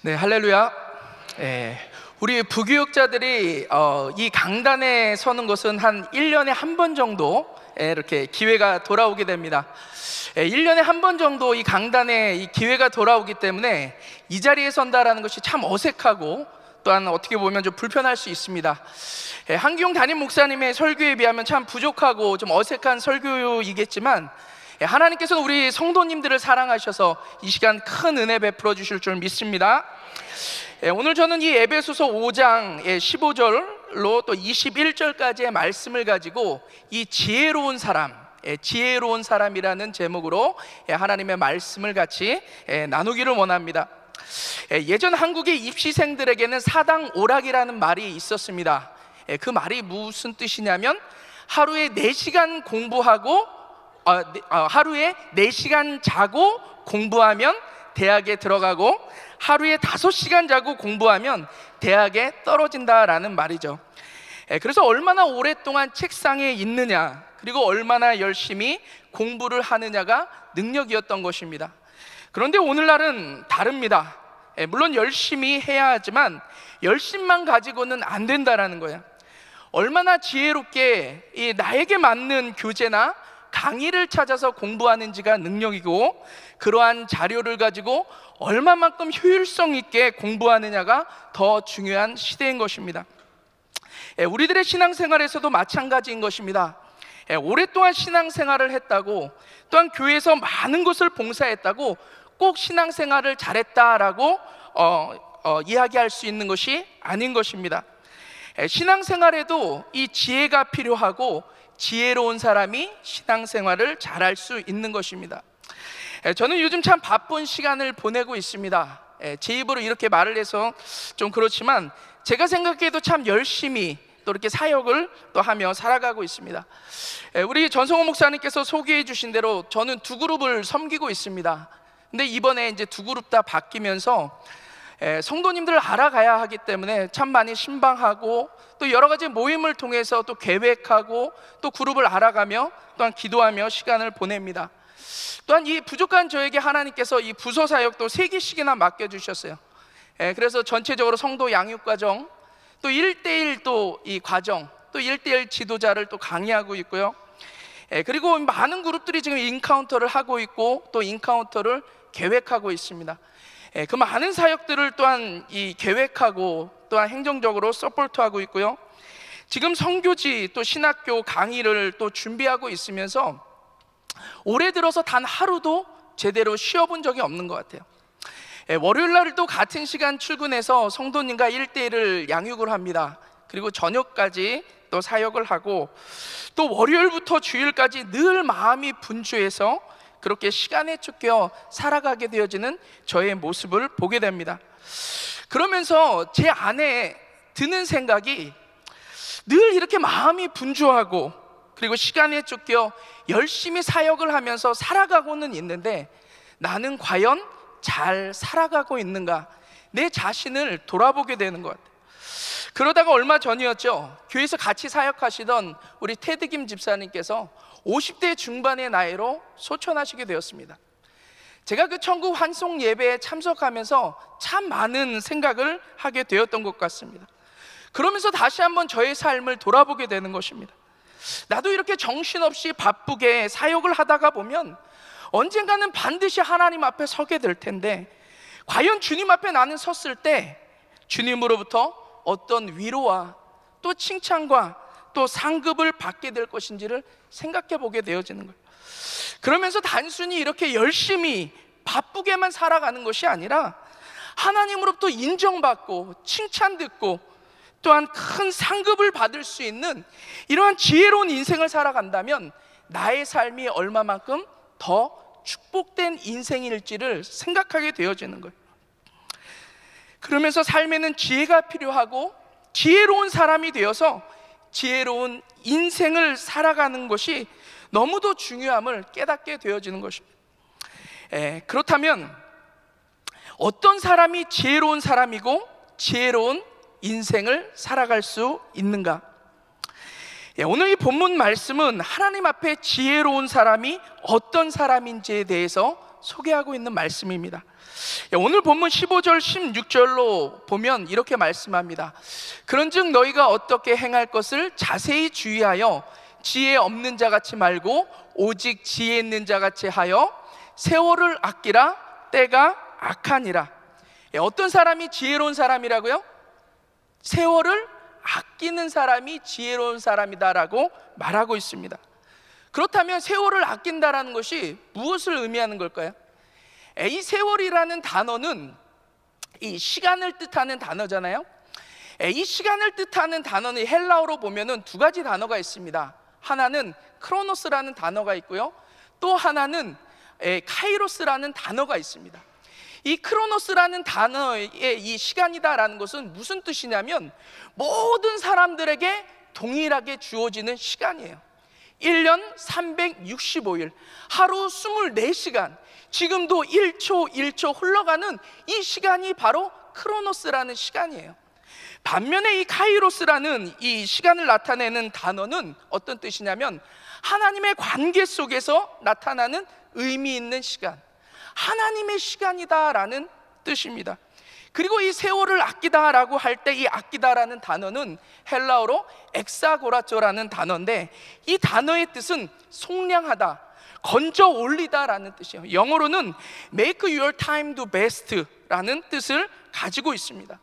네, 할렐루야. 우리 부교육자들이 이 강단에 서는 것은 한 1년에 한 번 정도 이렇게 기회가 돌아오게 됩니다. 1년에 한 번 정도 이 강단에 이 기회가 돌아오기 때문에 이 자리에 선다라는 것이 참 어색하고 또한 어떻게 보면 좀 불편할 수 있습니다. 한기용 담임 목사님의 설교에 비하면 참 부족하고 좀 어색한 설교이겠지만 하나님께서는 우리 성도님들을 사랑하셔서 이 시간 큰 은혜 베풀어 주실 줄 믿습니다. 오늘 저는 이 에베소서 5장 15절로 또 21절까지의 말씀을 가지고 이 지혜로운 사람이라는 제목으로 하나님의 말씀을 같이 나누기를 원합니다. 예전 한국의 입시생들에게는 사당 오락이라는 말이 있었습니다. 그 말이 무슨 뜻이냐면 하루에 4시간 공부하고 하루에 4시간 자고 공부하면 대학에 들어가고 하루에 5시간 자고 공부하면 대학에 떨어진다라는 말이죠. 그래서 얼마나 오랫동안 책상에 있느냐, 그리고 얼마나 열심히 공부를 하느냐가 능력이었던 것입니다. 그런데 오늘날은 다릅니다. 물론 열심히 해야 하지만 열심만 가지고는 안 된다라는 거예요. 얼마나 지혜롭게 나에게 맞는 교재나 강의를 찾아서 공부하는지가 능력이고, 그러한 자료를 가지고 얼마만큼 효율성 있게 공부하느냐가 더 중요한 시대인 것입니다. 우리들의 신앙생활에서도 마찬가지인 것입니다. 오랫동안 신앙생활을 했다고, 또한 교회에서 많은 것을 봉사했다고 꼭 신앙생활을 잘했다라고 이야기할 수 있는 것이 아닌 것입니다. 신앙생활에도 이 지혜가 필요하고 지혜로운 사람이 신앙생활을 잘할 수 있는 것입니다. 저는 요즘 참 바쁜 시간을 보내고 있습니다. 제 입으로 이렇게 말을 해서 좀 그렇지만 제가 생각해도 참 열심히 또 이렇게 사역을 또 하며 살아가고 있습니다. 우리 전성호 목사님께서 소개해 주신 대로 저는 2그룹을 섬기고 있습니다. 근데 이번에 이제 2그룹 다 바뀌면서 성도님들을 알아가야 하기 때문에 참 많이 신방하고, 또 여러 가지 모임을 통해서 또 계획하고 또 그룹을 알아가며 또한 기도하며 시간을 보냅니다. 또한 이 부족한 저에게 하나님께서 이 부서 사역도 3개씩이나 맡겨주셨어요. 그래서 전체적으로 성도 양육과정, 또 1:1 또 이 과정, 또 1:1 지도자를 또 강의하고 있고요. 그리고 많은 그룹들이 지금 인카운터를 하고 있고 또 인카운터를 계획하고 있습니다. 그 많은 사역들을 또한 이 계획하고 또한 행정적으로 서포트하고 있고요. 지금 선교지 또 신학교 강의를 또 준비하고 있으면서 올해 들어서 단 하루도 제대로 쉬어본 적이 없는 것 같아요. 월요일 날도 같은 시간 출근해서 성도님과 1:1을 양육을 합니다. 그리고 저녁까지 또 사역을 하고, 또 월요일부터 주일까지 늘 마음이 분주해서 그렇게 시간에 쫓겨 살아가게 되어지는 저의 모습을 보게 됩니다. 그러면서 제 안에 드는 생각이, 늘 이렇게 마음이 분주하고 그리고 시간에 쫓겨 열심히 사역을 하면서 살아가고는 있는데 나는 과연 잘 살아가고 있는가, 내 자신을 돌아보게 되는 것 같아요. 그러다가 얼마 전이었죠. 교회에서 같이 사역하시던 우리 테드 김 집사님께서 50대 중반의 나이로 소천하시게 되었습니다. 제가 그 천국 환송 예배에 참석하면서 참 많은 생각을 하게 되었던 것 같습니다. 그러면서 다시 한번 저의 삶을 돌아보게 되는 것입니다. 나도 이렇게 정신없이 바쁘게 사역을 하다가 보면 언젠가는 반드시 하나님 앞에 서게 될 텐데, 과연 주님 앞에 나는 섰을 때 주님으로부터 어떤 위로와 또 칭찬과 또 상급을 받게 될 것인지를 생각해 보게 되어지는 거예요. 그러면서 단순히 이렇게 열심히 바쁘게만 살아가는 것이 아니라 하나님으로부터 인정받고 칭찬 듣고 또한 큰 상급을 받을 수 있는 이러한 지혜로운 인생을 살아간다면 나의 삶이 얼마만큼 더 축복된 인생일지를 생각하게 되어지는 거예요. 그러면서 삶에는 지혜가 필요하고 지혜로운 사람이 되어서 지혜로운 인생을 살아가는 것이 너무도 중요함을 깨닫게 되어지는 것입니다. 그렇다면 어떤 사람이 지혜로운 사람이고 지혜로운 인생을 살아갈 수 있는가? 오늘 이 본문 말씀은 하나님 앞에 지혜로운 사람이 어떤 사람인지에 대해서 소개하고 있는 말씀입니다. 오늘 본문 15절 16절로 보면 이렇게 말씀합니다. 그런즉 너희가 어떻게 행할 것을 자세히 주의하여 지혜 없는 자같이 말고 오직 지혜 있는 자같이 하여 세월을 아끼라. 때가 악하니라. 어떤 사람이 지혜로운 사람이라고요? 세월을 아끼는 사람이 지혜로운 사람이다라고 말하고 있습니다. 그렇다면 세월을 아낀다라는 것이 무엇을 의미하는 걸까요? 이 세월이라는 단어는 이 시간을 뜻하는 단어잖아요. 이 시간을 뜻하는 단어는 헬라어로 보면은 두 가지 단어가 있습니다. 하나는 크로노스라는 단어가 있고요, 또 하나는 카이로스라는 단어가 있습니다. 이 크로노스라는 단어의 이 시간이다라는 것은 무슨 뜻이냐면 모든 사람들에게 동일하게 주어지는 시간이에요. 1년 365일, 하루 24시간, 지금도 1초 1초 흘러가는 이 시간이 바로 크로노스라는 시간이에요. 반면에 이 카이로스라는 이 시간을 나타내는 단어는 어떤 뜻이냐면 하나님의 관계 속에서 나타나는 의미 있는 시간, 하나님의 시간이다라는 뜻입니다. 그리고 이 세월을 아끼다라고 할 때 이 아끼다라는 단어는 헬라어로 엑사고라조라는 단어인데, 이 단어의 뜻은 속량하다, 건져 올리다라는 뜻이에요. 영어로는 make your time the best라는 뜻을 가지고 있습니다.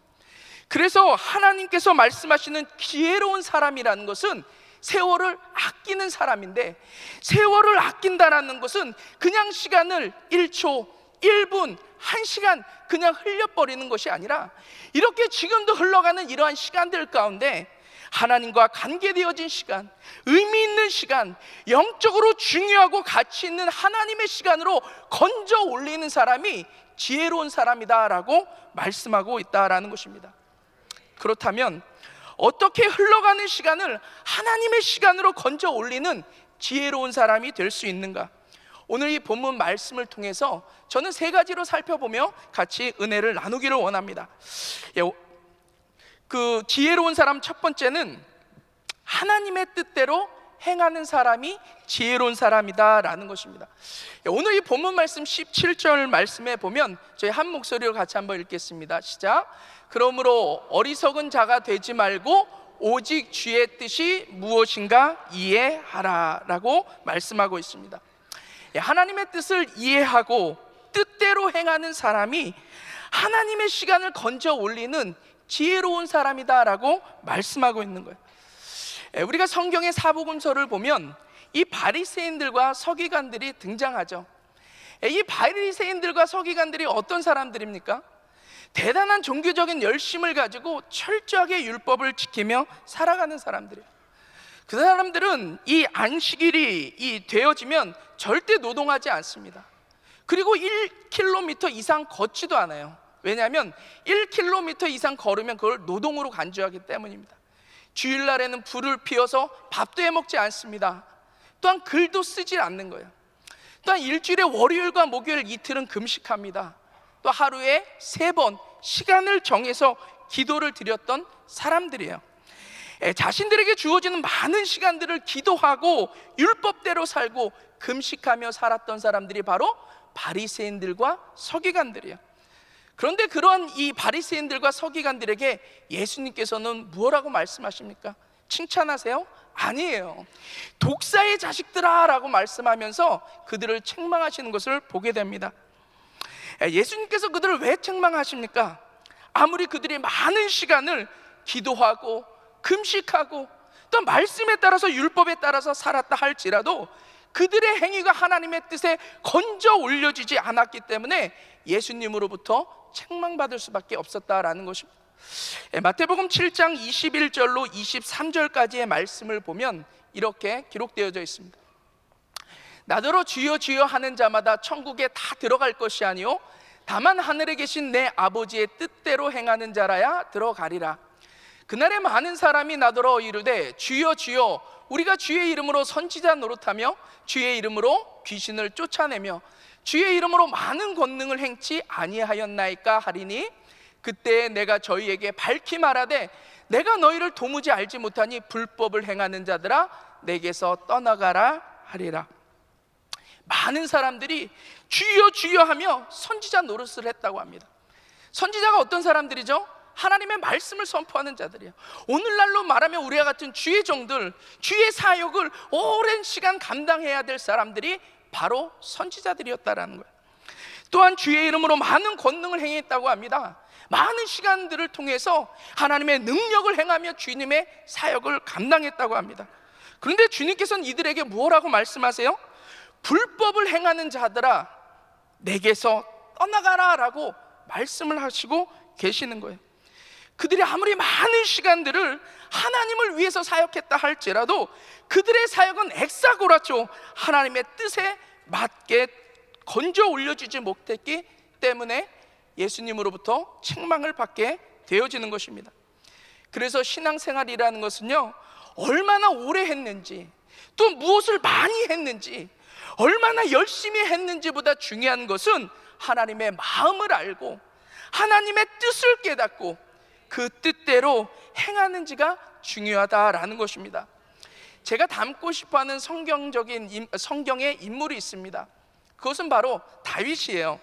그래서 하나님께서 말씀하시는 지혜로운 사람이라는 것은 세월을 아끼는 사람인데, 세월을 아낀다라는 것은 그냥 시간을 1초, 1분, 1시간 그냥 흘려버리는 것이 아니라 이렇게 지금도 흘러가는 이러한 시간들 가운데 하나님과 관계되어진 시간, 의미 있는 시간, 영적으로 중요하고 가치 있는 하나님의 시간으로 건져 올리는 사람이 지혜로운 사람이다라고 말씀하고 있다라는 것입니다. 그렇다면 어떻게 흘러가는 시간을 하나님의 시간으로 건져 올리는 지혜로운 사람이 될 수 있는가? 오늘 이 본문 말씀을 통해서 저는 세 가지로 살펴보며 같이 은혜를 나누기를 원합니다. 그 지혜로운 사람 첫 번째는 하나님의 뜻대로 행하는 사람이 지혜로운 사람이다라는 것입니다. 오늘 이 본문 말씀 17절 말씀에 보면 저희 한 목소리로 같이 한번 읽겠습니다. 시작. 그러므로 어리석은 자가 되지 말고 오직 주의 뜻이 무엇인가 이해하라 라고 말씀하고 있습니다. 하나님의 뜻을 이해하고 뜻대로 행하는 사람이 하나님의 시간을 건져 올리는 지혜로운 사람이다라고 말씀하고 있는 거예요. 우리가 성경의 사복음서를 보면 이 바리새인들과 서기관들이 등장하죠. 이 바리새인들과 서기관들이 어떤 사람들입니까? 대단한 종교적인 열심을 가지고 철저하게 율법을 지키며 살아가는 사람들이에요. 그 사람들은 이 안식일이 되어지면 절대 노동하지 않습니다. 그리고 1km 이상 걷지도 않아요. 왜냐하면 1km 이상 걸으면 그걸 노동으로 간주하기 때문입니다. 주일날에는 불을 피워서 밥도 해먹지 않습니다. 또한 글도 쓰지 않는 거예요. 또한 일주일에 월요일과 목요일 이틀은 금식합니다. 또 하루에 3번 시간을 정해서 기도를 드렸던 사람들이에요. 자신들에게 주어지는 많은 시간들을 기도하고 율법대로 살고 금식하며 살았던 사람들이 바로 바리새인들과 서기관들이에요. 그런데 그러한 이 바리새인들과 서기관들에게 예수님께서는 무엇라고 말씀하십니까? 칭찬하세요? 아니에요. 독사의 자식들아 라고 말씀하면서 그들을 책망하시는 것을 보게 됩니다. 예수님께서 그들을 왜 책망하십니까? 아무리 그들이 많은 시간을 기도하고 금식하고 또 말씀에 따라서 율법에 따라서 살았다 할지라도 그들의 행위가 하나님의 뜻에 건져 올려지지 않았기 때문에 예수님으로부터 책망받을 수밖에 없었다라는 것입니다. 마태복음 7장 21절로 23절까지의 말씀을 보면 이렇게 기록되어져 있습니다. 나더러 주여 주여 하는 자마다 천국에 다 들어갈 것이 아니요 다만 하늘에 계신 내 아버지의 뜻대로 행하는 자라야 들어가리라. 그날에 많은 사람이 나더러 이르되 주여 주여 우리가 주의 이름으로 선지자 노릇하며 주의 이름으로 귀신을 쫓아내며 주의 이름으로 많은 권능을 행치 아니하였나이까 하리니 그때 내가 저희에게 밝히 말하되 내가 너희를 도무지 알지 못하니 불법을 행하는 자들아 내게서 떠나가라 하리라. 많은 사람들이 주여 주여 하며 선지자 노릇을 했다고 합니다. 선지자가 어떤 사람들이죠? 하나님의 말씀을 선포하는 자들이에요. 오늘날로 말하면 우리와 같은 주의 종들, 주의 사역을 오랜 시간 감당해야 될 사람들이 바로 선지자들이었다라는 거예요. 또한 주의 이름으로 많은 권능을 행했다고 합니다. 많은 시간들을 통해서 하나님의 능력을 행하며 주님의 사역을 감당했다고 합니다. 그런데 주님께서는 이들에게 뭐라고 말씀하세요? 불법을 행하는 자들아, 내게서 떠나가라 라고 말씀을 하시고 계시는 거예요. 그들이 아무리 많은 시간들을 하나님을 위해서 사역했다 할지라도 그들의 사역은 엑사고라죠. 하나님의 뜻에 맞게 건져 올려지지 못했기 때문에 예수님으로부터 책망을 받게 되어지는 것입니다. 그래서 신앙생활이라는 것은요, 얼마나 오래 했는지, 또 무엇을 많이 했는지, 얼마나 열심히 했는지보다 중요한 것은 하나님의 마음을 알고 하나님의 뜻을 깨닫고 그 뜻대로 행하는지가 중요하다라는 것입니다. 제가 닮고 싶어하는 성경의 인물이 있습니다. 그것은 바로 다윗이에요.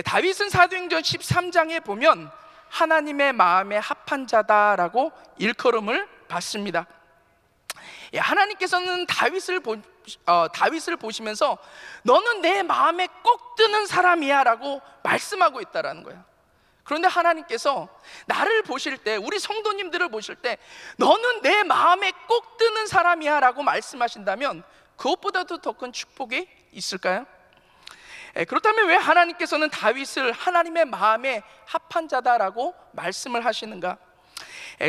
다윗은 사도행전 13장에 보면 하나님의 마음에 합한 자다라고 일컬음을 받습니다. 하나님께서는 다윗을 보시면서 너는 내 마음에 꼭 드는 사람이야 라고 말씀하고 있다라는 거예요. 그런데 하나님께서 나를 보실 때, 우리 성도님들을 보실 때 너는 내 마음에 꼭 드는 사람이야 라고 말씀하신다면 그것보다도 더 큰 축복이 있을까요? 그렇다면 왜 하나님께서는 다윗을 하나님의 마음에 합한 자다라고 말씀을 하시는가?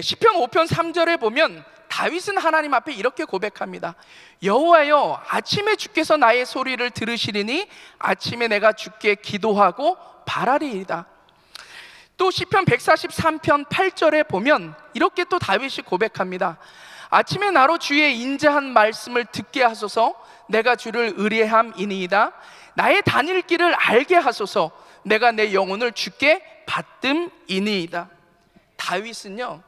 시편 5편 3절에 보면 다윗은 하나님 앞에 이렇게 고백합니다. 여호와여, 아침에 주께서 나의 소리를 들으시리니 아침에 내가 주께 기도하고 바라리이다. 또 시편 143편 8절에 보면 이렇게 또 다윗이 고백합니다. 아침에 나로 주의 인자한 말씀을 듣게 하소서. 내가 주를 의뢰함이니이다. 나의 다닐 길을 알게 하소서. 내가 내 영혼을 주께 받듦이니이다. 다윗은요,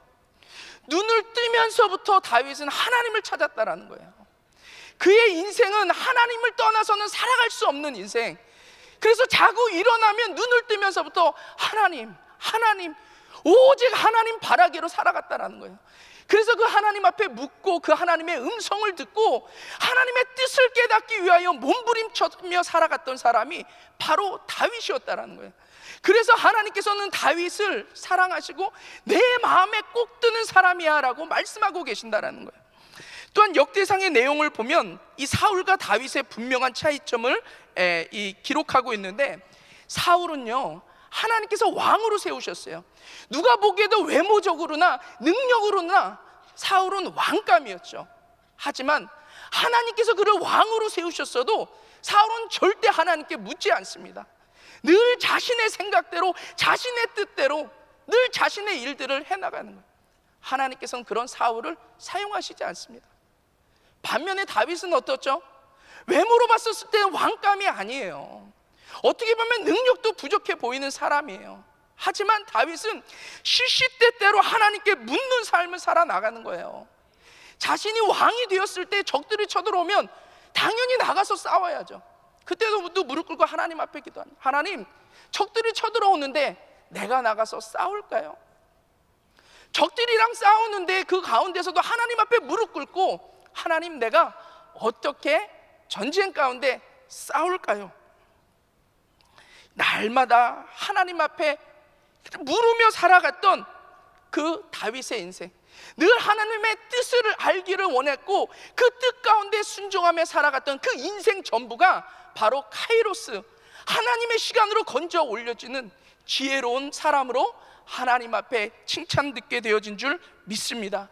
눈을 뜨면서부터 다윗은 하나님을 찾았다라는 거예요. 그의 인생은 하나님을 떠나서는 살아갈 수 없는 인생. 그래서 자고 일어나면 눈을 뜨면서부터 하나님, 오직 하나님 바라기로 살아갔다라는 거예요. 그래서 그 하나님 앞에 묻고 그 하나님의 음성을 듣고 하나님의 뜻을 깨닫기 위하여 몸부림치며 살아갔던 사람이 바로 다윗이었다라는 거예요. 그래서 하나님께서는 다윗을 사랑하시고 내 마음에 꼭 드는 사람이야 라고 말씀하고 계신다라는 거예요. 또한 역대상의 내용을 보면 이 사울과 다윗의 분명한 차이점을 기록하고 있는데, 사울은요, 하나님께서 왕으로 세우셨어요. 누가 보기에도 외모적으로나 능력으로나 사울은 왕감이었죠. 하지만 하나님께서 그를 왕으로 세우셨어도 사울은 절대 하나님께 묻지 않습니다. 늘 자신의 생각대로, 자신의 뜻대로 늘 자신의 일들을 해나가는 거예요. 하나님께서는 그런 사울을 사용하시지 않습니다. 반면에 다윗은 어떻죠? 외모로 봤을 때는 왕감이 아니에요. 어떻게 보면 능력도 부족해 보이는 사람이에요. 하지만 다윗은 시시때때로 하나님께 묻는 삶을 살아나가는 거예요. 자신이 왕이 되었을 때 적들이 쳐들어오면 당연히 나가서 싸워야죠. 그때도 무릎 꿇고 하나님 앞에 기도합니다. 하나님, 적들이 쳐들어오는데 내가 나가서 싸울까요? 적들이랑 싸우는데 그 가운데서도 하나님 앞에 무릎 꿇고 하나님, 내가 어떻게 전쟁 가운데 싸울까요? 날마다 하나님 앞에 물으며 살아갔던 그 다윗의 인생, 늘 하나님의 뜻을 알기를 원했고 그 뜻 가운데 순종하며 살아갔던 그 인생 전부가 바로 카이로스, 하나님의 시간으로 건져 올려지는 지혜로운 사람으로 하나님 앞에 칭찬 듣게 되어진 줄 믿습니다.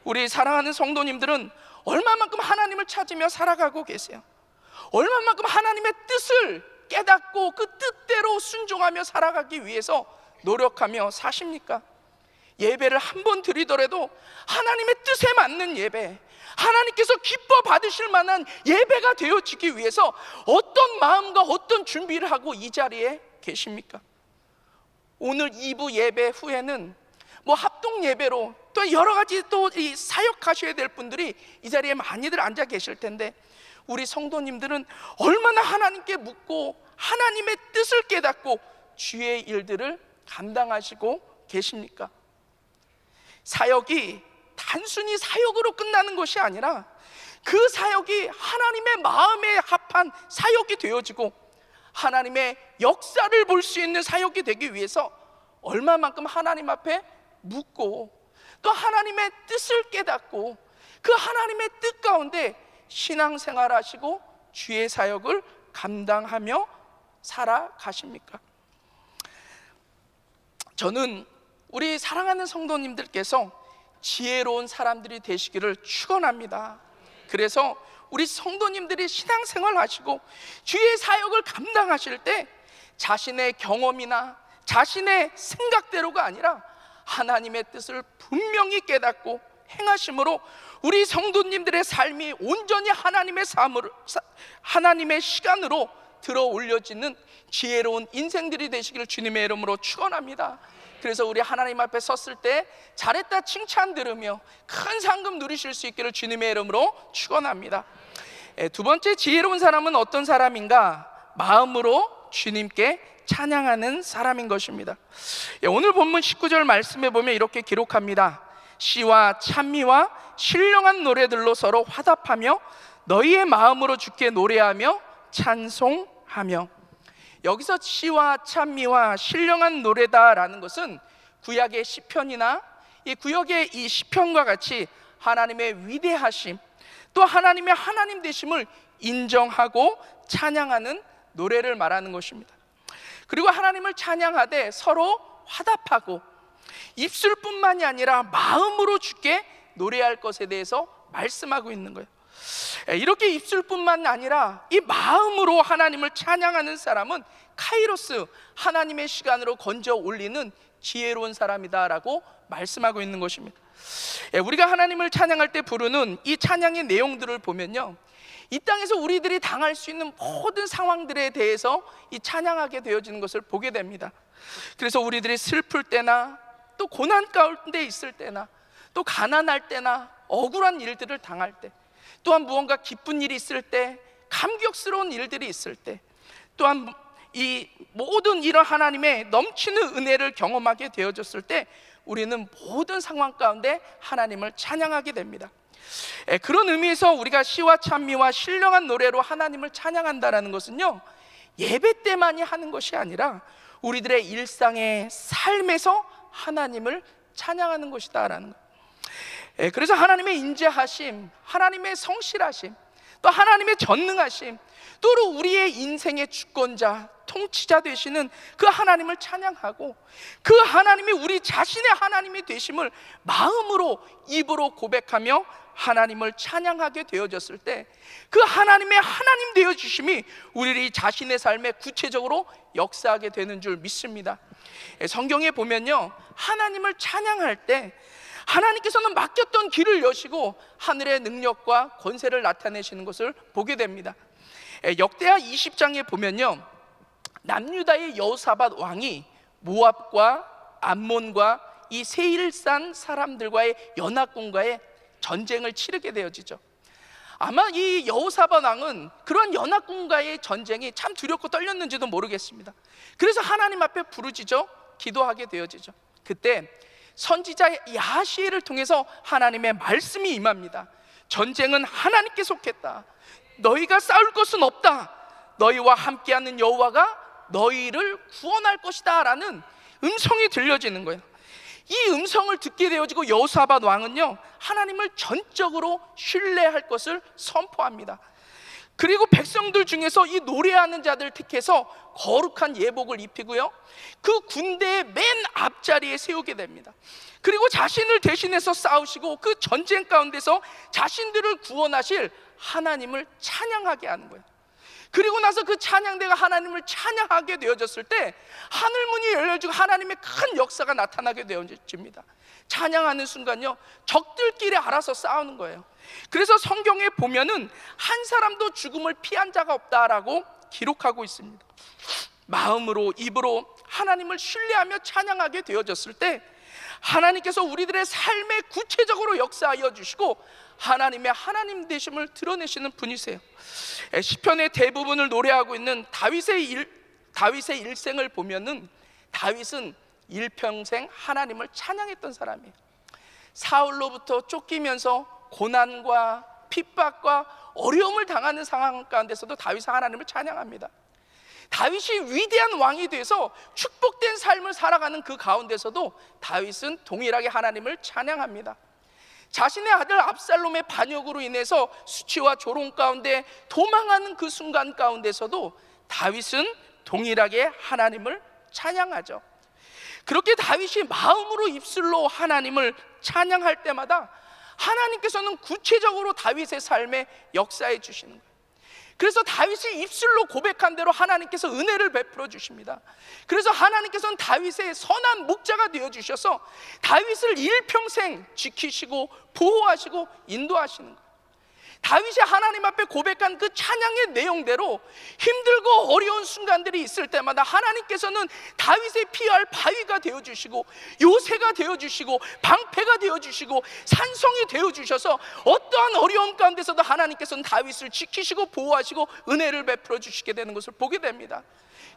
우리 사랑하는 성도님들은 얼마만큼 하나님을 찾으며 살아가고 계세요? 얼마만큼 하나님의 뜻을 깨닫고 그 뜻대로 순종하며 살아가기 위해서 노력하며 사십니까? 예배를 한 번 드리더라도 하나님의 뜻에 맞는 예배, 하나님께서 기뻐 받으실 만한 예배가 되어지기 위해서 어떤 마음과 어떤 준비를 하고 이 자리에 계십니까? 오늘 2부 예배 후에는 합동 예배로 또 여러 가지 또 이 사역하셔야 될 분들이 이 자리에 많이들 앉아 계실 텐데, 우리 성도님들은 얼마나 하나님께 묻고 하나님의 뜻을 깨닫고 주의 일들을 감당하시고 계십니까? 사역이 단순히 사역으로 끝나는 것이 아니라 그 사역이 하나님의 마음에 합한 사역이 되어지고 하나님의 역사를 볼 수 있는 사역이 되기 위해서 얼마만큼 하나님 앞에 묻고 또 하나님의 뜻을 깨닫고 그 하나님의 뜻 가운데 신앙생활 하시고 주의 사역을 감당하며 살아가십니까? 저는 우리 사랑하는 성도님들께서 지혜로운 사람들이 되시기를 축원합니다. 그래서 우리 성도님들이 신앙생활 하시고 주의 사역을 감당하실 때 자신의 경험이나 자신의 생각대로가 아니라 하나님의 뜻을 분명히 깨닫고 행하심으로 우리 성도님들의 삶이 온전히 하나님의 시간으로 들어 올려지는 지혜로운 인생들이 되시기를 주님의 이름으로 축원합니다. 그래서 우리 하나님 앞에 섰을 때 잘했다 칭찬 들으며 큰 상금 누리실 수 있기를 주님의 이름으로 축원합니다. 두 번째 지혜로운 사람은 어떤 사람인가? 마음으로 주님께 찬양하는 사람인 것입니다. 오늘 본문 19절 말씀에 보면 이렇게 기록합니다. 시와 찬미와 신령한 노래들로 서로 화답하며 너희의 마음으로 주께 노래하며 찬송하며. 여기서 시와 찬미와 신령한 노래다라는 것은 구약의 시편이나 이 구약의 이 시편과 같이 하나님의 위대하심 또 하나님의 하나님 되심을 인정하고 찬양하는 노래를 말하는 것입니다. 그리고 하나님을 찬양하되 서로 화답하고 입술뿐만이 아니라 마음으로 주께 노래할 것에 대해서 말씀하고 있는 거예요. 이렇게 입술뿐만 아니라 이 마음으로 하나님을 찬양하는 사람은 카이로스, 하나님의 시간으로 건져 올리는 지혜로운 사람이다라고 말씀하고 있는 것입니다. 우리가 하나님을 찬양할 때 부르는 이 찬양의 내용들을 보면요, 이 땅에서 우리들이 당할 수 있는 모든 상황들에 대해서 이 찬양하게 되어지는 것을 보게 됩니다. 그래서 우리들이 슬플 때나 또 고난 가운데 있을 때나 또 가난할 때나 억울한 일들을 당할 때, 또한 무언가 기쁜 일이 있을 때, 감격스러운 일들이 있을 때, 또한 이 모든 이런 하나님의 넘치는 은혜를 경험하게 되어졌을 때 우리는 모든 상황 가운데 하나님을 찬양하게 됩니다. 그런 의미에서 우리가 시와 찬미와 신령한 노래로 하나님을 찬양한다는 것은요, 예배 때만이 하는 것이 아니라 우리들의 일상의 삶에서 하나님을 찬양하는 것이다라는 것. 그래서 하나님의 인자하심, 하나님의 성실하심, 또 하나님의 전능하심, 또 우리의 인생의 주권자, 통치자 되시는 그 하나님을 찬양하고 그 하나님이 우리 자신의 하나님이 되심을 마음으로 입으로 고백하며 하나님을 찬양하게 되어졌을 때 그 하나님의 하나님 되어주심이 우리 자신의 삶에 구체적으로 역사하게 되는 줄 믿습니다. 성경에 보면요, 하나님을 찬양할 때 하나님께서는 막혔던 길을 여시고 하늘의 능력과 권세를 나타내시는 것을 보게 됩니다. 역대하 20장에 보면요, 남유다의 여호사밧 왕이 모압과 암몬과 이 세일산 사람들과의 연합군과의 전쟁을 치르게 되어지죠. 아마 이 여호사밧 왕은 그런 연합군과의 전쟁이 참 두렵고 떨렸는지도 모르겠습니다. 그래서 하나님 앞에 부르짖어 기도하게 되어지죠. 그때 선지자 야하시엘을 통해서 하나님의 말씀이 임합니다. 전쟁은 하나님께 속했다. 너희가 싸울 것은 없다. 너희와 함께하는 여호와가 너희를 구원할 것이다 라는 음성이 들려지는 거예요. 이 음성을 듣게 되어지고 여호사밧 왕은요, 하나님을 전적으로 신뢰할 것을 선포합니다. 그리고 백성들 중에서 이 노래하는 자들 택해서 거룩한 예복을 입히고요, 그 군대의 맨 앞자리에 세우게 됩니다. 그리고 자신을 대신해서 싸우시고 그 전쟁 가운데서 자신들을 구원하실 하나님을 찬양하게 하는 거예요. 그리고 나서 그 찬양대가 하나님을 찬양하게 되어졌을 때 하늘문이 열려지고 하나님의 큰 역사가 나타나게 되어집니다. 찬양하는 순간요, 적들끼리 알아서 싸우는 거예요. 그래서 성경에 보면은 한 사람도 죽음을 피한 자가 없다라고 기록하고 있습니다. 마음으로 입으로 하나님을 신뢰하며 찬양하게 되어졌을 때 하나님께서 우리들의 삶에 구체적으로 역사하여 주시고 하나님의 하나님 되심을 드러내시는 분이세요. 시편의 대부분을 노래하고 있는 다윗의 일생을 보면은 다윗은 일평생 하나님을 찬양했던 사람이에요. 사울로부터 쫓기면서 고난과 핍박과 어려움을 당하는 상황 가운데서도 다윗은 하나님을 찬양합니다. 다윗이 위대한 왕이 돼서 축복된 삶을 살아가는 그 가운데서도 다윗은 동일하게 하나님을 찬양합니다. 자신의 아들 압살롬의 반역으로 인해서 수치와 조롱 가운데 도망하는 그 순간 가운데서도 다윗은 동일하게 하나님을 찬양하죠. 그렇게 다윗이 마음으로 입술로 하나님을 찬양할 때마다 하나님께서는 구체적으로 다윗의 삶에 역사해 주시는 거예요. 그래서 다윗이 입술로 고백한 대로 하나님께서 은혜를 베풀어 주십니다. 그래서 하나님께서는 다윗의 선한 목자가 되어 주셔서 다윗을 일평생 지키시고 보호하시고 인도하시는 거예요. 다윗이 하나님 앞에 고백한 그 찬양의 내용대로 힘들고 어려운 순간들이 있을 때마다 하나님께서는 다윗의 피할 바위가 되어주시고 요새가 되어주시고 방패가 되어주시고 산성이 되어주셔서 어떠한 어려움 가운데서도 하나님께서는 다윗을 지키시고 보호하시고 은혜를 베풀어 주시게 되는 것을 보게 됩니다.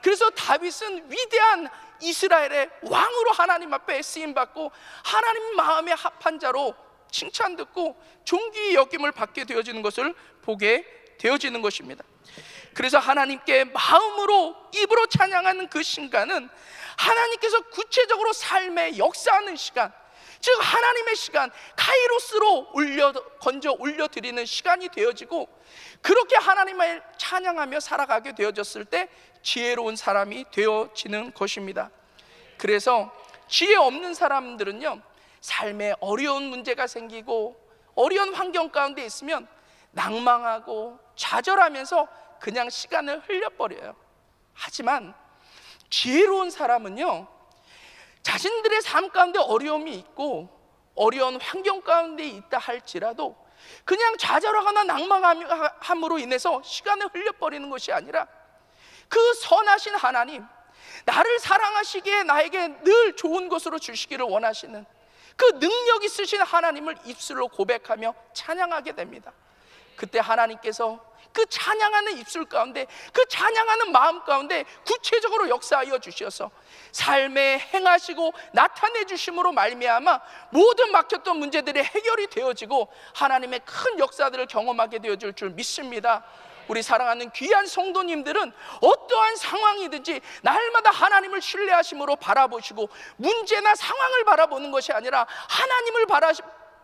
그래서 다윗은 위대한 이스라엘의 왕으로 하나님 앞에 쓰임받고 하나님 마음에 합한 자로 칭찬 듣고 존귀의 여김을 받게 되어지는 것을 보게 되어지는 것입니다. 그래서 하나님께 마음으로 입으로 찬양하는 그 순간은 하나님께서 구체적으로 삶에 역사하는 시간, 즉 하나님의 시간, 카이로스로 건져 올려드리는 시간이 되어지고, 그렇게 하나님을 찬양하며 살아가게 되어졌을 때 지혜로운 사람이 되어지는 것입니다. 그래서 지혜 없는 사람들은요, 삶에 어려운 문제가 생기고 어려운 환경 가운데 있으면 낭망하고 좌절하면서 그냥 시간을 흘려버려요. 하지만 지혜로운 사람은요, 자신들의 삶 가운데 어려움이 있고 어려운 환경 가운데 있다 할지라도 그냥 좌절하거나 낭망함으로 인해서 시간을 흘려버리는 것이 아니라 그 선하신 하나님, 나를 사랑하시기에 나에게 늘 좋은 것으로 주시기를 원하시는 그 능력 있으신 하나님을 입술로 고백하며 찬양하게 됩니다. 그때 하나님께서 그 찬양하는 입술 가운데, 그 찬양하는 마음 가운데 구체적으로 역사하여 주셔서 삶에 행하시고 나타내 주심으로 말미암아 모든 막혔던 문제들이 해결이 되어지고 하나님의 큰 역사들을 경험하게 되어질 줄 믿습니다. 우리 사랑하는 귀한 성도님들은 어떠한 상황이든지 날마다 하나님을 신뢰하심으로 바라보시고 문제나 상황을 바라보는 것이 아니라 하나님을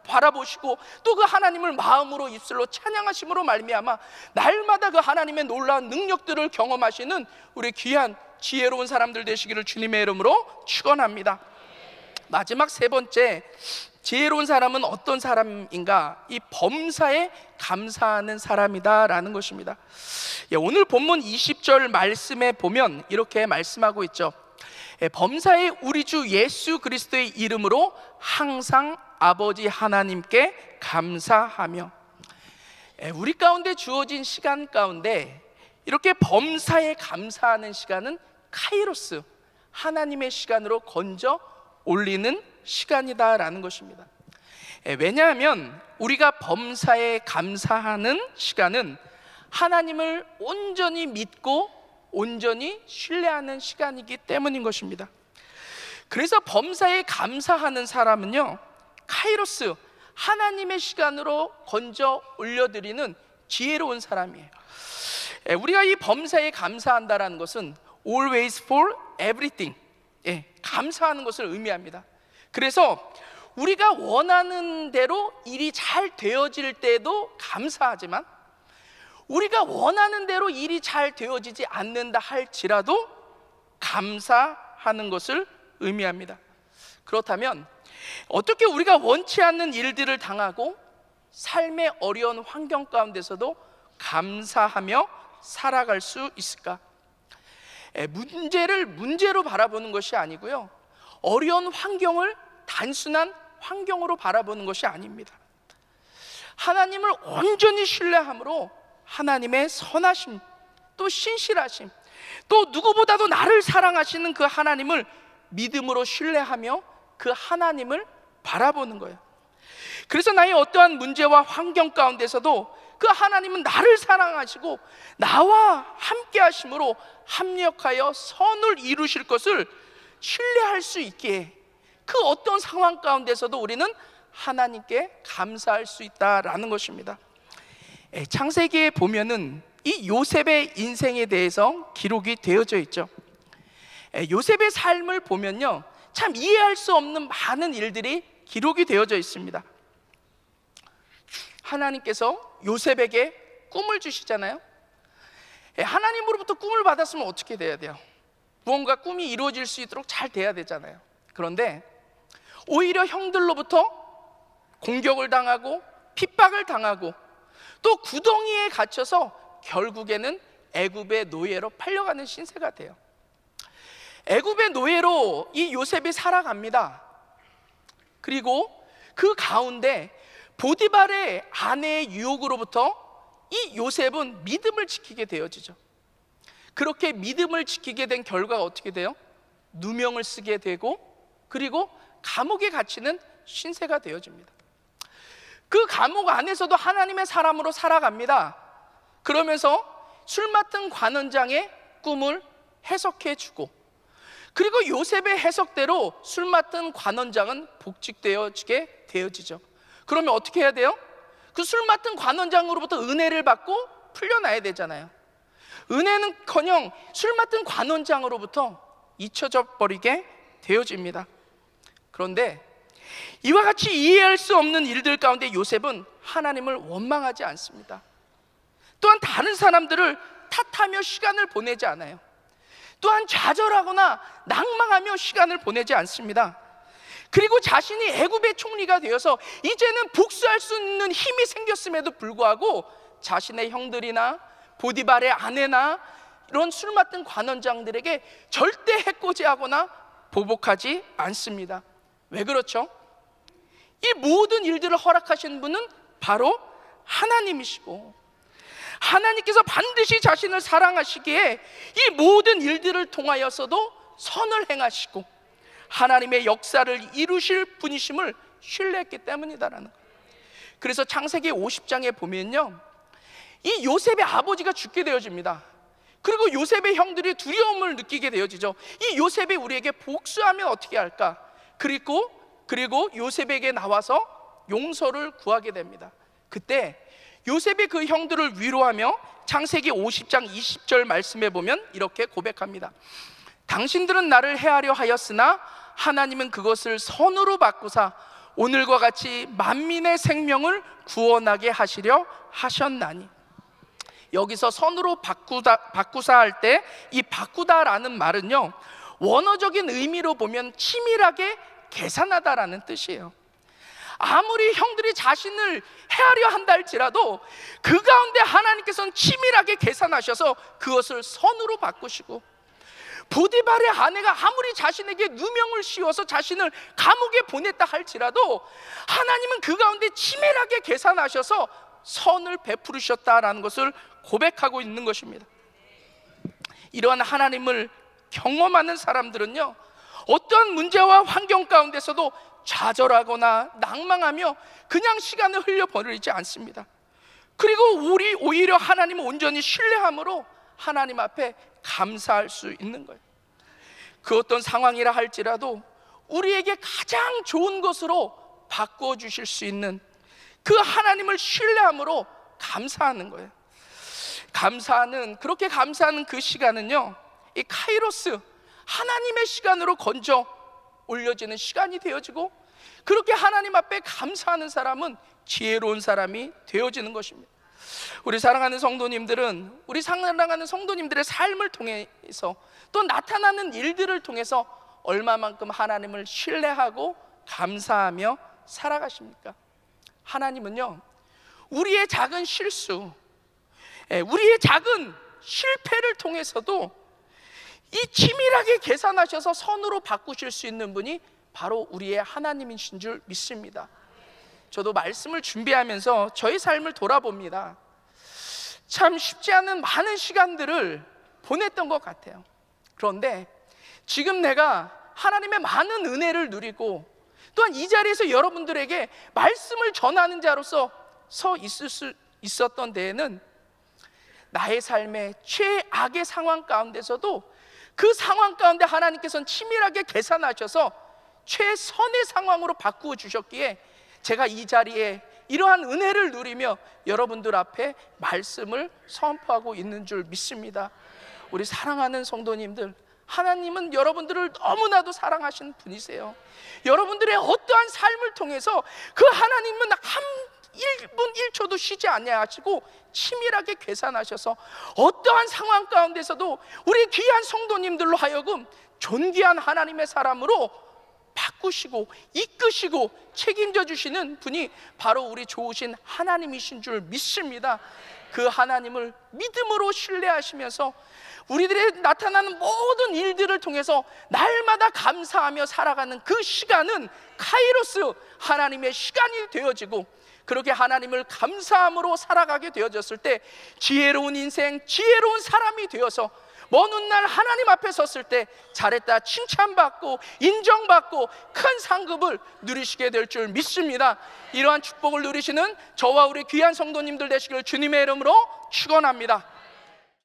바라보시고 또 그 하나님을 마음으로 입술로 찬양하심으로 말미암아 날마다 그 하나님의 놀라운 능력들을 경험하시는 우리 귀한 지혜로운 사람들 되시기를 주님의 이름으로 축원합니다. 마지막 세 번째, 지혜로운 사람은 어떤 사람인가? 이 범사에 감사하는 사람이다라는 것입니다. 오늘 본문 20절 말씀에 보면 이렇게 말씀하고 있죠. 범사에 우리 주 예수 그리스도의 이름으로 항상 아버지 하나님께 감사하며. 우리 가운데 주어진 시간 가운데 이렇게 범사에 감사하는 시간은 카이로스, 하나님의 시간으로 건져 올리는 시간이다라는 것입니다. 왜냐하면 우리가 범사에 감사하는 시간은 하나님을 온전히 믿고 온전히 신뢰하는 시간이기 때문인 것입니다. 그래서 범사에 감사하는 사람은요, 카이로스, 하나님의 시간으로 건져 올려드리는 지혜로운 사람이에요. 우리가 이 범사에 감사한다라는 것은 always for everything, 감사하는 것을 의미합니다. 그래서 우리가 원하는 대로 일이 잘 되어질 때도 감사하지만 우리가 원하는 대로 일이 잘 되어지지 않는다 할지라도 감사하는 것을 의미합니다. 그렇다면 어떻게 우리가 원치 않는 일들을 당하고 삶의 어려운 환경 가운데서도 감사하며 살아갈 수 있을까? 문제를 문제로 바라보는 것이 아니고요, 어려운 환경을 단순한 환경으로 바라보는 것이 아닙니다. 하나님을 온전히 신뢰함으로 하나님의 선하심, 또 신실하심, 또 누구보다도 나를 사랑하시는 그 하나님을 믿음으로 신뢰하며 그 하나님을 바라보는 거예요. 그래서 나의 어떠한 문제와 환경 가운데서도 그 하나님은 나를 사랑하시고 나와 함께 하심으로 합력하여 선을 이루실 것을 신뢰할 수 있기에 그 어떤 상황 가운데서도 우리는 하나님께 감사할 수 있다라는 것입니다. 창세기에 보면은 이 요셉의 인생에 대해서 기록이 되어져 있죠. 요셉의 삶을 보면요, 참 이해할 수 없는 많은 일들이 기록이 되어져 있습니다. 하나님께서 요셉에게 꿈을 주시잖아요. 하나님으로부터 꿈을 받았으면 어떻게 돼야 돼요? 무언가 꿈이 이루어질 수 있도록 잘 돼야 되잖아요. 그런데 오히려 형들로부터 공격을 당하고 핍박을 당하고 또 구덩이에 갇혀서 결국에는 애굽의 노예로 팔려가는 신세가 돼요. 애굽의 노예로 이 요셉이 살아갑니다. 그리고 그 가운데 보디발의 아내의 유혹으로부터 이 요셉은 믿음을 지키게 되어지죠. 그렇게 믿음을 지키게 된 결과가 어떻게 돼요? 누명을 쓰게 되고 그리고 감옥에 갇히는 신세가 되어집니다. 그 감옥 안에서도 하나님의 사람으로 살아갑니다. 그러면서 술 맡은 관원장의 꿈을 해석해 주고, 그리고 요셉의 해석대로 술 맡은 관원장은 복직되어지게 되어지죠. 그러면 어떻게 해야 돼요? 그 술 맡은 관원장으로부터 은혜를 받고 풀려나야 되잖아요. 은혜는커녕 술 맡은 관원장으로부터 잊혀져 버리게 되어집니다. 그런데 이와 같이 이해할 수 없는 일들 가운데 요셉은 하나님을 원망하지 않습니다. 또한 다른 사람들을 탓하며 시간을 보내지 않아요. 또한 좌절하거나 낭망하며 시간을 보내지 않습니다. 그리고 자신이 애굽의 총리가 되어서 이제는 복수할 수 있는 힘이 생겼음에도 불구하고 자신의 형들이나 보디발의 아내나 이런 술 맡은 관원장들에게 절대 해코지하거나 보복하지 않습니다. 왜 그렇죠? 이 모든 일들을 허락하신 분은 바로 하나님이시고, 하나님께서 반드시 자신을 사랑하시기에 이 모든 일들을 통하여서도 선을 행하시고 하나님의 역사를 이루실 분이심을 신뢰했기 때문이다라는 거예요. 그래서 창세기 50장에 보면요, 이 요셉의 아버지가 죽게 되어집니다. 그리고 요셉의 형들이 두려움을 느끼게 되어지죠. 이 요셉이 우리에게 복수하면 어떻게 할까? 그리고 요셉에게 나와서 용서를 구하게 됩니다. 그때 요셉이 그 형들을 위로하며 창세기 50장 20절 말씀에 보면 이렇게 고백합니다. 당신들은 나를 해하려 하였으나 하나님은 그것을 선으로 바꾸사 오늘과 같이 만민의 생명을 구원하게 하시려 하셨나니. 여기서 선으로 바꾸사 할 때 이 바꾸다라는 말은요, 원어적인 의미로 보면 치밀하게 계산하다라는 뜻이에요. 아무리 형들이 자신을 해하려 한다 할지라도 그 가운데 하나님께서는 치밀하게 계산하셔서 그것을 선으로 바꾸시고, 보디발의 아내가 아무리 자신에게 누명을 씌워서 자신을 감옥에 보냈다 할지라도 하나님은 그 가운데 치밀하게 계산하셔서 선을 베푸르셨다라는 것을 고백하고 있는 것입니다. 이러한 하나님을 경험하는 사람들은요, 어떠한 문제와 환경 가운데서도 좌절하거나 낭망하며 그냥 시간을 흘려버리지 않습니다. 그리고 우리 오히려 하나님을 온전히 신뢰함으로 하나님 앞에 감사할 수 있는 거예요. 그 어떤 상황이라 할지라도 우리에게 가장 좋은 것으로 바꾸어 주실 수 있는 그 하나님을 신뢰함으로 감사하는 거예요. 그렇게 감사하는 그 시간은요, 이 카이로스, 하나님의 시간으로 건져 올려지는 시간이 되어지고, 그렇게 하나님 앞에 감사하는 사람은 지혜로운 사람이 되어지는 것입니다. 우리 사랑하는 성도님들은 우리 사랑하는 성도님들의 삶을 통해서 또 나타나는 일들을 통해서 얼마만큼 하나님을 신뢰하고 감사하며 살아가십니까? 하나님은요, 우리의 작은 실수, 우리의 작은 실패를 통해서도 이 치밀하게 계산하셔서 선으로 바꾸실 수 있는 분이 바로 우리의 하나님이신 줄 믿습니다. 저도 말씀을 준비하면서 저희 삶을 돌아봅니다. 참 쉽지 않은 많은 시간들을 보냈던 것 같아요. 그런데 지금 내가 하나님의 많은 은혜를 누리고 또한 이 자리에서 여러분들에게 말씀을 전하는 자로서 서 있을 수 있었던 데에는 나의 삶의 최악의 상황 가운데서도 그 상황 가운데 하나님께서는 치밀하게 계산하셔서 최선의 상황으로 바꾸어 주셨기에 제가 이 자리에 이러한 은혜를 누리며 여러분들 앞에 말씀을 선포하고 있는 줄 믿습니다. 우리 사랑하는 성도님들, 하나님은 여러분들을 너무나도 사랑하시는 분이세요. 여러분들의 어떠한 삶을 통해서 그 하나님은 한 1분 1초도 쉬지 아니하시고 치밀하게 계산하셔서 어떠한 상황 가운데서도 우리 귀한 성도님들로 하여금 존귀한 하나님의 사람으로 바꾸시고 이끄시고 책임져 주시는 분이 바로 우리 좋으신 하나님이신 줄 믿습니다. 그 하나님을 믿음으로 신뢰하시면서 우리들의 나타나는 모든 일들을 통해서 날마다 감사하며 살아가는 그 시간은 카이로스, 하나님의 시간이 되어지고, 그렇게 하나님을 감사함으로 살아가게 되어졌을 때 지혜로운 인생, 지혜로운 사람이 되어서 먼 훗날 하나님 앞에 섰을 때 잘했다 칭찬받고 인정받고 큰 상급을 누리시게 될 줄 믿습니다. 이러한 축복을 누리시는 저와 우리 귀한 성도님들 되시길 주님의 이름으로 축원합니다.